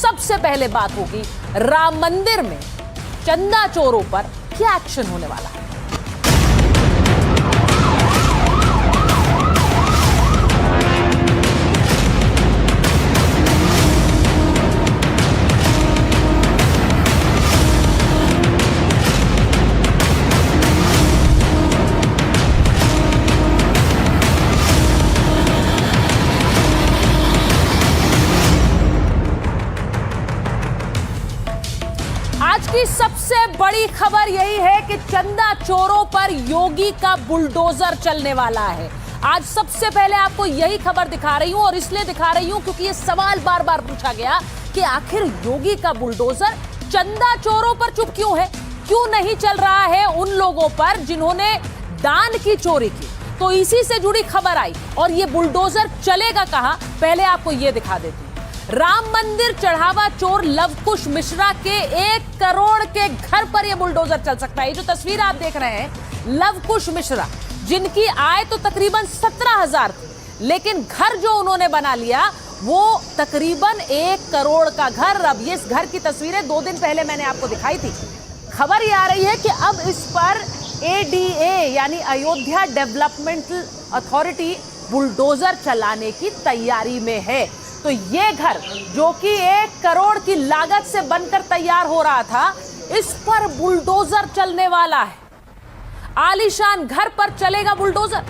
सबसे पहले बात होगी राम मंदिर में चंदा चोरों पर क्या एक्शन होने वाला है। आज की सबसे बड़ी खबर यही है कि चंदा चोरों पर योगी का बुलडोजर चलने वाला है। आज सबसे पहले आपको यही खबर दिखा रही हूं और इसलिए दिखा रही हूं क्योंकि यह सवाल बार बार पूछा गया कि आखिर योगी का बुलडोजर चंदा चोरों पर चुप क्यों है, क्यों नहीं चल रहा है उन लोगों पर जिन्होंने दान की चोरी की। तो इसी से जुड़ी खबर आई और यह बुलडोजर चलेगा कहां, पहले आपको यह दिखा देती हूं। राम मंदिर चढ़ावा चोर लवकुश मिश्रा के 1 करोड़ के घर पर यह बुलडोजर चल सकता है। ये जो तस्वीर आप देख रहे हैं, लवकुश मिश्रा जिनकी आय तो तकरीबन 17,000 थी, लेकिन घर जो उन्होंने बना लिया वो तकरीबन 1 करोड़ का घर। अब ये इस घर की तस्वीरें 2 दिन पहले मैंने आपको दिखाई थी। खबर ये आ रही है कि अब इस पर ADA यानी अयोध्या डेवलपमेंटल अथॉरिटी बुलडोजर चलाने की तैयारी में है। तो ये घर जो कि 1 करोड़ की लागत से बनकर तैयार हो रहा था, इस पर बुलडोजर चलने वाला है। आलीशान घर पर चलेगा बुलडोजर।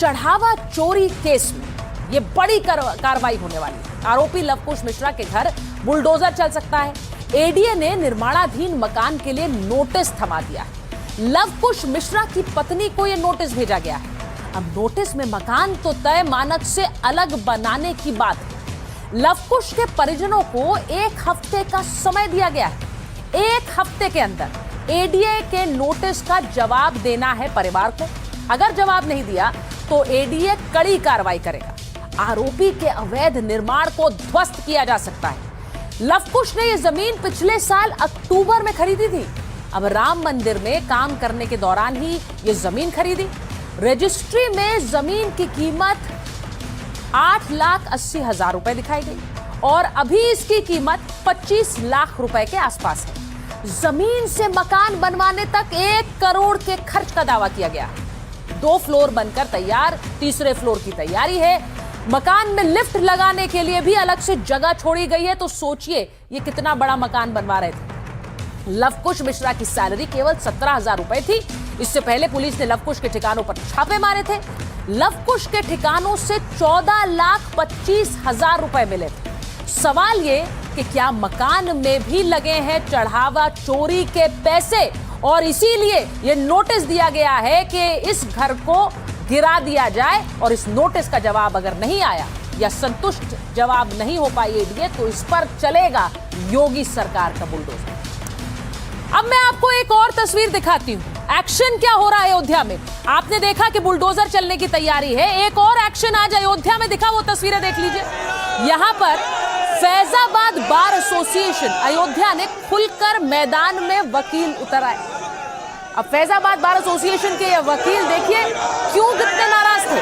चढ़ावा चोरी केस में ये बड़ी कार्रवाई होने वाली है। आरोपी लवकुश मिश्रा के घर बुलडोजर चल सकता है। ADA ने निर्माणाधीन मकान के लिए नोटिस थमा दिया है। लवकुश मिश्रा की पत्नी को यह नोटिस भेजा गया है। अब नोटिस में मकान तो तय मानक से अलग बनाने की बात है। लवकुश के परिजनों को 1 हफ्ते का समय दिया गया है। 1 हफ्ते के अंदर ADA के नोटिस का जवाब देना है परिवार को। अगर जवाब नहीं दिया तो ADA कड़ी कार्रवाई करेगा। आरोपी के अवैध निर्माण को ध्वस्त किया जा सकता है। लवकुश ने यह जमीन पिछले साल अक्टूबर में खरीदी थी। अब राम मंदिर में काम करने के दौरान ही यह जमीन खरीदी। रजिस्ट्री में जमीन की कीमत 8,80,000 रुपए दिखाई गई और अभी इसकी कीमत 25 लाख रुपए के आसपास है। जमीन से मकान बनवाने तक 1 करोड़ के खर्च का दावा किया गया। 2 फ्लोर बनकर तैयार, तीसरे फ्लोर की तैयारी है। मकान में लिफ्ट लगाने के लिए भी अलग से जगह छोड़ी गई है। तो सोचिए ये कितना बड़ा मकान बनवा रहे थे। लवकुश मिश्रा की सैलरी केवल 17,000 रुपए थी। इससे पहले पुलिस ने लवकुश के ठिकानों पर छापे मारे थे। लवकुश के ठिकानों से 14,25,000 रुपए मिले थे। सवाल ये कि क्या मकान में भी लगे हैं चढ़ावा चोरी के पैसे, और इसीलिए यह नोटिस दिया गया है कि इस घर को गिरा दिया जाए। और इस नोटिस का जवाब अगर नहीं आया या संतुष्ट जवाब नहीं हो पाई ADA, तो इस पर चलेगा योगी सरकार का बुलडोजर। अब मैं आपको एक और तस्वीर दिखाती हूं। एक्शन क्या हो रहा है अयोध्या में। आपने देखा कि बुलडोजर चलने की तैयारी है। एक और एक्शन आज अयोध्या में दिखा, वो तस्वीरें देख लीजिए। यहां पर फैजाबाद बार एसोसिएशन अयोध्या ने खुलकर मैदान में वकील उतर आए। अब फैजाबाद बार एसोसिएशन के ये वकील देखिए क्यों कितने नाराज थे।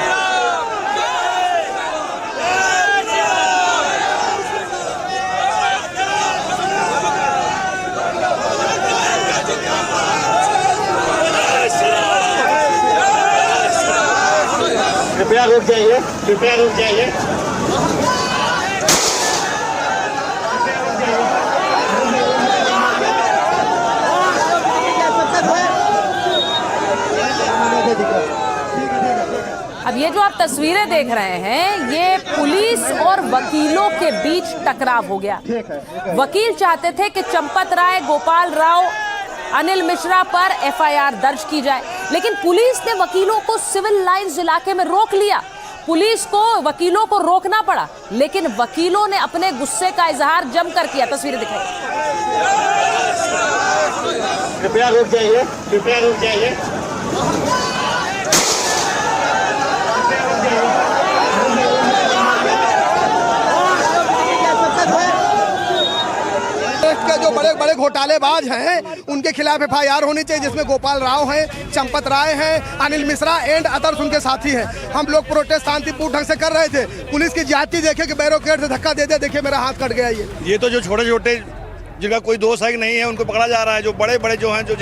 कृपया रुक जाइए, कृपया रुक जाइए। अब ये जो आप तस्वीरें देख रहे हैं, ये पुलिस और वकीलों के बीच टकराव हो गया। वकील चाहते थे कि चंपत राय, गोपाल राव, अनिल मिश्रा पर FIR दर्ज की जाए, लेकिन पुलिस ने वकीलों को सिविल लाइंस इलाके में रोक लिया। पुलिस को वकीलों को रोकना पड़ा, लेकिन वकीलों ने अपने गुस्से का इजहार जमकर किया। तस्वीरें दिखाई। कृपया रुक जाइए, कृपया रुक जाइए। के जो बड़े बड़े घोटालेबाज हैं उनके खिलाफ FIR होनी चाहिए, जिसमें गोपाल राव हैं, चंपत राय हैं, अनिल मिश्रा एंड अदर्स उनके साथी हैं। हम लोग प्रोटेस्ट शांतिपूर्ण ढंग से कर रहे थे, पुलिस की ज्यादती देखे कि बैरोकेड से धक्का दे दे, देखिए मेरा हाथ कट गया। ये तो जो छोटे छोटे जिनका कोई दोष है कि नहीं है उनको पकड़ा जा रहा है, जो बड़े बड़े जो हैं जो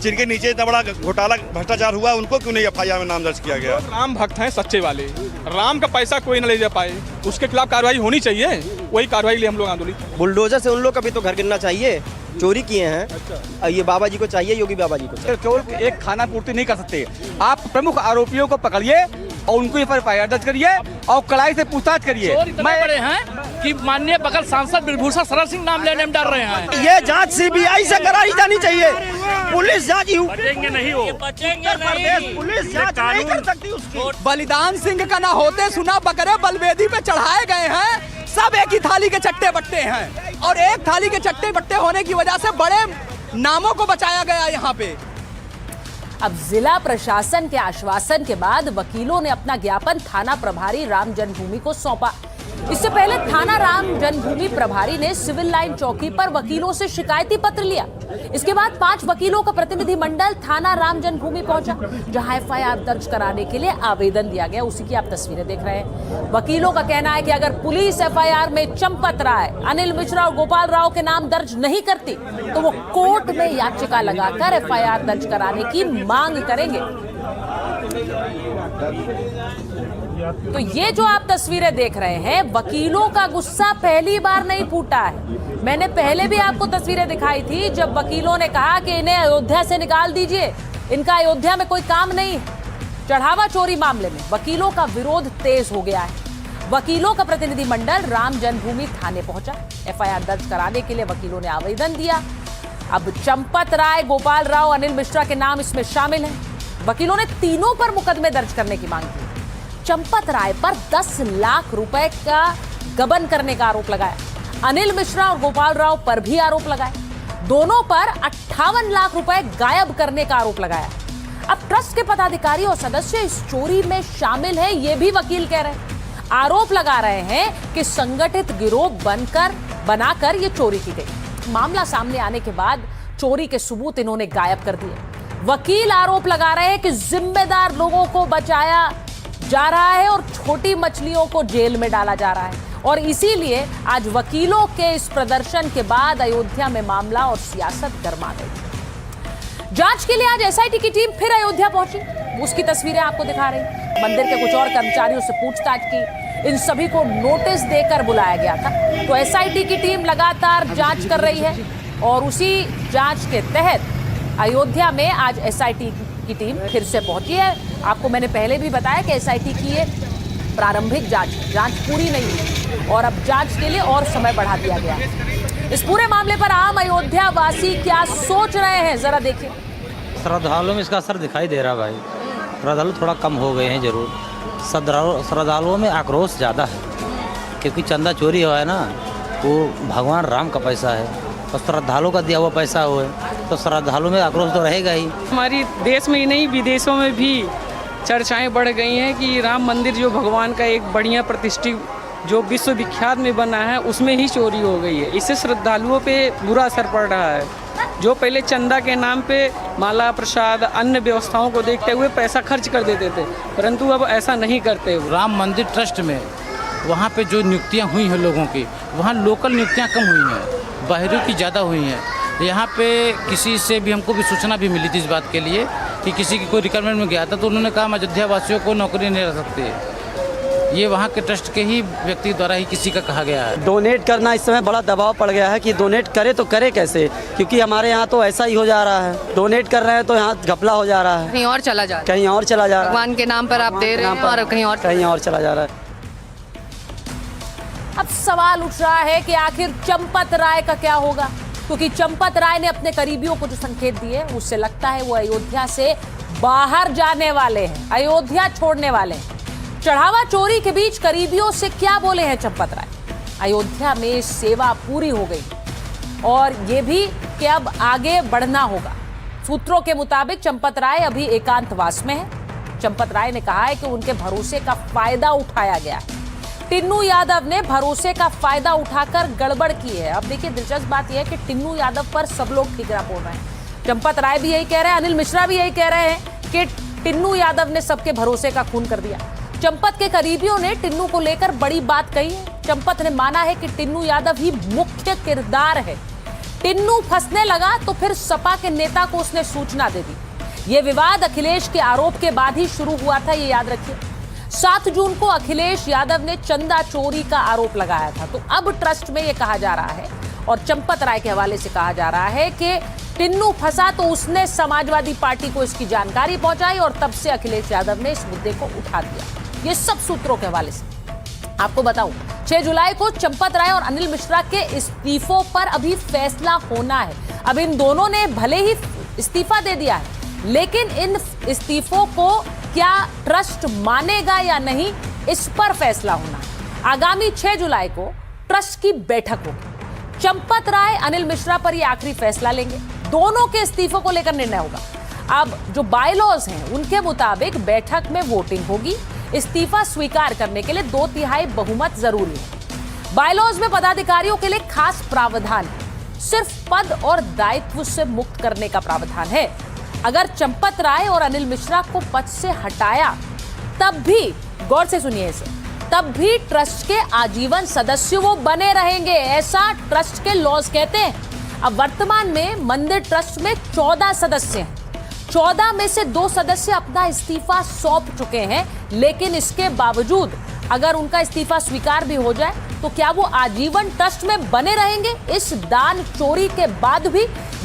जिनके नीचे इतना बड़ा घोटाला भ्रष्टाचार हुआ उनको क्यों नहीं FIR में नाम दर्ज किया गया? राम भक्त हैं सच्चे वाले, राम का पैसा कोई न ले जा पाए, उसके खिलाफ कार्रवाई होनी चाहिए, वही कार्रवाई लिए हम लोग आंदोलन। बुलडोजर से उन लोग का भी तो घर गिरना चाहिए, चोरी किए हैं। ये बाबा जी को चाहिए, योगी बाबा जी को चाहिए। केवल एक खाना पूर्ति नहीं कर सकते, आप प्रमुख आरोपियों को पकड़िए और उनको FIR दर्ज करिए और कड़ाई से पूछताछ करिए। बड़े हैं कि माननीय बगल सांसद बिरभूषण शरण सिंह नाम लेने में डर रहे हैं। ये जांच CBI से कराई जानी चाहिए, पुलिस जांच नहीं हो, पुलिस जांच नहीं कर सकती उसकी। बलिदान सिंह का ना होते सुना बकरे बलवेदी पे चढ़ाए गए हैं, सब एक ही थाली के चट्टे बट्टे हैं और एक थाली के चट्टे बट्टे होने की वजह से बड़े नामों को बचाया गया यहाँ पे। अब जिला प्रशासन के आश्वासन के बाद वकीलों ने अपना ज्ञापन थाना प्रभारी राम जन्मभूमि को सौंपा। इससे पहले थाना राम जन्मभूमि प्रभारी ने सिविल लाइन चौकी पर वकीलों से शिकायती पत्र लिया। इसके बाद 5 वकीलों का प्रतिनिधि मंडल थाना राम जन्मभूमि पहुंचा, जहां FIR दर्ज कराने के लिए आवेदन दिया गया। उसी की आप तस्वीरें देख रहे हैं। वकीलों का कहना है कि अगर पुलिस FIR में चंपत राय, अनिल मिश्रा और गोपाल राव के नाम दर्ज नहीं करती तो वो कोर्ट में याचिका लगाकर FIR दर्ज कराने की मांग करेंगे। तो ये जो आप तस्वीरें देख रहे हैं, वकीलों का गुस्सा पहली बार नहीं फूटा है। मैंने पहले भी आपको तस्वीरें दिखाई थी जब वकीलों ने कहा कि इन्हें अयोध्या से निकाल दीजिए, इनका अयोध्या में कोई काम नहीं है। चढ़ावा चोरी मामले में वकीलों का विरोध तेज हो गया है। वकीलों का प्रतिनिधि मंडल राम जन्मभूमि थाने पहुंचा। FIR दर्ज कराने के लिए वकीलों ने आवेदन दिया। अब चंपत राय, गोपाल राव, अनिल मिश्रा के नाम इसमें शामिल हैं। वकीलों ने तीनों पर मुकदमे दर्ज करने की मांग की। चंपत राय पर 10 लाख रुपए का गबन करने का आरोप लगाया। अनिल मिश्रा और गोपाल राव पर भी आरोप लगाए। दोनों पर 58 लाख रुपए गायब करने का आरोप लगाया। अब ट्रस्ट के पदाधिकारी और सदस्य इस चोरी में शामिल हैं, ये भी वकील कह रहे हैं। आरोप लगा रहे हैं कि संगठित गिरोह बनाकर ये चोरी की गई। मामला सामने आने के बाद चोरी के सबूत इन्होंने गायब कर दिए। वकील आरोप लगा रहे हैं कि जिम्मेदार लोगों को बचाया जा रहा है और छोटी मछलियों को जेल में डाला जा रहा है। और इसीलिए आज वकीलों के इस प्रदर्शन के बाद अयोध्या में मामला और सियासत गर्मा गई। जांच के लिए आज SIT की टीम फिर अयोध्या पहुंची। उसकी तस्वीरें आपको दिखा रही। मंदिर के कुछ और कर्मचारियों से पूछताछ की। इन सभी को नोटिस देकर बुलाया गया था। तो SIT की टीम लगातार जांच कर रही है और उसी जांच के तहत अयोध्या में आज SIT की टीम फिर से पहुंची है। आपको मैंने पहले भी बताया कि SIT की ये प्रारंभिक जांच पूरी नहीं है और अब जांच के लिए और समय बढ़ा दिया गया है। इस पूरे मामले पर आम अयोध्या वासी क्या सोच रहे हैं, जरा देखिए। श्रद्धालुओं में इसका असर दिखाई दे रहा भाई। श्रद्धालु थोड़ा कम हो गए हैं जरूर। श्रद्धालुओं में आक्रोश ज़्यादा है क्योंकि चंदा चोरी हुआ है ना, वो भगवान राम का पैसा है और श्रद्धालुओं का दिया हुआ पैसा हो है, तो श्रद्धालु में आक्रोश तो रहेगा ही। हमारी देश में ही नहीं विदेशों में भी चर्चाएं बढ़ गई हैं कि राम मंदिर जो भगवान का एक बढ़िया प्रतिष्ठित जो विश्वविख्यात में बना है उसमें ही चोरी हो गई है। इससे श्रद्धालुओं पे बुरा असर पड़ रहा है, जो पहले चंदा के नाम पे माला प्रसाद अन्य व्यवस्थाओं को देखते हुए पैसा खर्च कर देते थे, परंतु अब ऐसा नहीं करते। राम मंदिर ट्रस्ट में वहाँ पे जो नियुक्तियाँ हुई हैं लोगों की, वहाँ लोकल नियुक्तियाँ कम हुई हैं, बाहरी की ज़्यादा हुई हैं। यहाँ पे किसी से भी हमको भी सूचना भी मिली थी इस बात के लिए कि किसी की कोई रिक्वायरमेंट में गया था तो उन्होंने कहा अयोध्या वासियों को नौकरी नहीं रह सकती। ये वहाँ के ट्रस्ट के ही व्यक्ति द्वारा ही किसी का कहा गया है। डोनेट करना इस समय बड़ा दबाव पड़ गया है कि डोनेट करे तो करे कैसे, क्योंकि हमारे यहाँ तो ऐसा ही हो जा रहा है। डोनेट कर रहे हैं तो यहाँ घपला हो जा रहा है, कहीं और चला जा रहा है, कहीं और चला जा रहा है। भगवान के नाम पर आप दे रहे हैं और कहीं और चला जा रहा है। अब सवाल उठ रहा है कि आखिर चंपत राय का क्या होगा, क्योंकि चंपत राय ने अपने करीबियों को जो संकेत दिए उससे लगता है वो अयोध्या से बाहर जाने वाले हैं, अयोध्या छोड़ने वाले हैं। चढ़ावा चोरी के बीच करीबियों से क्या बोले हैं चंपत राय? अयोध्या में सेवा पूरी हो गई और ये भी कि अब आगे बढ़ना होगा। सूत्रों के मुताबिक चंपत राय अभी एकांतवास में है। चंपत राय ने कहा है कि उनके भरोसे का फायदा उठाया गया है। टिन्नू यादव ने भरोसे का फायदा उठाकर गड़बड़ की है। अब देखिए, दिलचस्प बात यह है कि टिन्नू यादव पर सब लोग ठीकरा बोल रहे हैं। चंपत राय भी यही कह रहे हैं, अनिल मिश्रा भी यही कह रहे हैं कि टिन्नू यादव ने सबके भरोसे का खून कर दिया। चंपत के करीबियों ने टिन्नू को लेकर बड़ी बात कही है। चंपत ने माना है कि टिन्नू यादव ही मुख्य किरदार है। टिन्नू फंसने लगा तो फिर सपा के नेता को उसने सूचना दे दी। ये विवाद अखिलेश के आरोप के बाद ही शुरू हुआ था, ये याद रखिए। 7 जून को अखिलेश यादव ने चंदा चोरी का आरोप लगाया था। तो अब ट्रस्ट में ये कहा जा रहा है और चंपत राय के हवाले से कहा जा रहा है कि टिन्नू फंसा तो उसने समाजवादी पार्टी को इसकी जानकारी पहुंचाई और तब से अखिलेश यादव ने इस मुद्दे को उठा दिया। ये सब सूत्रों के हवाले से आपको बताऊं, 6 जुलाई को चंपत राय और अनिल मिश्रा के इस्तीफों पर अभी फैसला होना है। अब इन दोनों ने भले ही इस्तीफा दे दिया है, लेकिन इन इस्तीफों को क्या ट्रस्ट मानेगा या नहीं, इस पर फैसला होना है। आगामी 6 जुलाई को ट्रस्ट की बैठक होगी। चंपत राय अनिल मिश्रा पर यह आखिरी फैसला लेंगे। दोनों के इस्तीफों को लेकर निर्णय होगा। अब जो बायलॉज हैं उनके मुताबिक बैठक में वोटिंग होगी। इस्तीफा स्वीकार करने के लिए 2/3 बहुमत जरूरी है। बायलॉज में पदाधिकारियों के लिए खास प्रावधान है। सिर्फ पद और दायित्व से मुक्त करने का प्रावधान है। अगर चंपत राय और अनिल मिश्रा को पद से हटाया, तब भी, गौर से सुनिए इसे, तब भी ट्रस्ट के आजीवन सदस्य वो बने रहेंगे। ऐसा ट्रस्ट के लॉज कहते हैं। अब वर्तमान में मंदिर ट्रस्ट में 14 सदस्य हैं। 14 में से 2 सदस्य अपना इस्तीफा सौंप चुके हैं, लेकिन इसके बावजूद अगर उनका इस्तीफा स्वीकार भी हो जाए तो क्या वो आजीवन ट्रस्ट में बने रहेंगे? इस दान चोरी के बाद भी,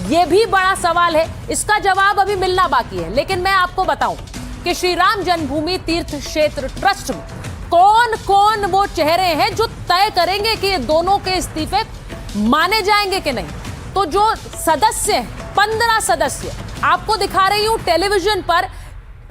ये भी बड़ा सवाल है। इसका जवाब अभी मिलना बाकी है। लेकिन मैं आपको बताऊं कि श्री राम जन्मभूमि तीर्थ क्षेत्र ट्रस्ट में कौन कौन वो चेहरे हैं जो तय करेंगे कि ये दोनों के इस्तीफे माने जाएंगे कि नहीं। तो जो सदस्य हैं, 15 सदस्य आपको दिखा रही हूं टेलीविजन पर।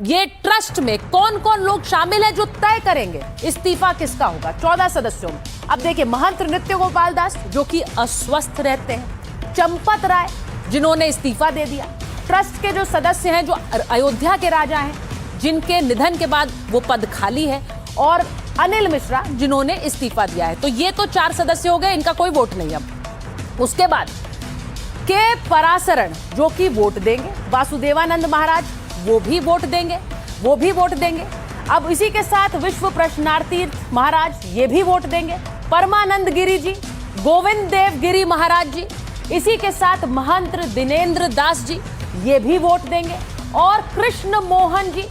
ये ट्रस्ट में कौन कौन लोग शामिल हैं जो तय करेंगे इस्तीफा किसका होगा 14 सदस्यों में। अब देखिए, महंत नृत्य गोपाल दास जो कि अस्वस्थ रहते हैं, चंपत राय जिन्होंने इस्तीफा दे दिया, ट्रस्ट के जो सदस्य हैं जो अयोध्या के राजा हैं जिनके निधन के बाद वो पद खाली है, और अनिल मिश्रा जिन्होंने इस्तीफा दिया है। तो ये तो 4 सदस्य हो गए, इनका कोई वोट नहीं। अब उसके बाद के पराशरण जो कि वोट देंगे, वासुदेवानंद महाराज वो भी वोट देंगे। अब इसी के साथ विश्व प्रश्नार्थी महाराज ये भी वोट देंगे। परमानंद गिरी जी, गोविंद देव गिरी महाराज जी, इसी के साथ महंत दिनेंद्र दास जी ये भी वोट देंगे, और कृष्ण मोहन जी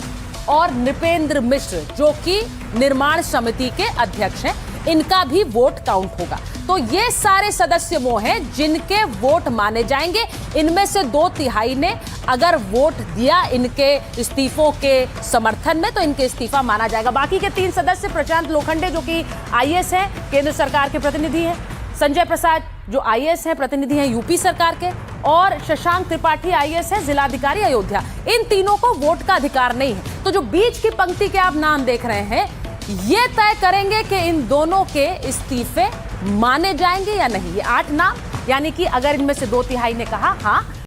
और नृपेंद्र मिश्र जो कि निर्माण समिति के अध्यक्ष हैं, इनका भी वोट काउंट होगा। तो ये सारे सदस्य वो हैं जिनके वोट माने जाएंगे। इनमें से 2/3 ने अगर वोट दिया इनके इस्तीफों के समर्थन में, तो इनके इस्तीफा माना जाएगा। बाकी के 3 सदस्य, प्रशांत लोखंडे जो कि IAS हैं, केंद्र सरकार के प्रतिनिधि हैं, संजय प्रसाद जो IAS हैं, प्रतिनिधि हैं यूपी सरकार के, और शशांक त्रिपाठी IAS है, जिलाधिकारी अयोध्या, इन तीनों को वोट का अधिकार नहीं है। तो जो बीच की पंक्ति के आप नाम देख रहे हैं, ये तय करेंगे कि इन दोनों के इस्तीफे माने जाएंगे या नहीं। ये 8 नाम, यानी कि अगर इनमें से 2/3 ने कहा हाँ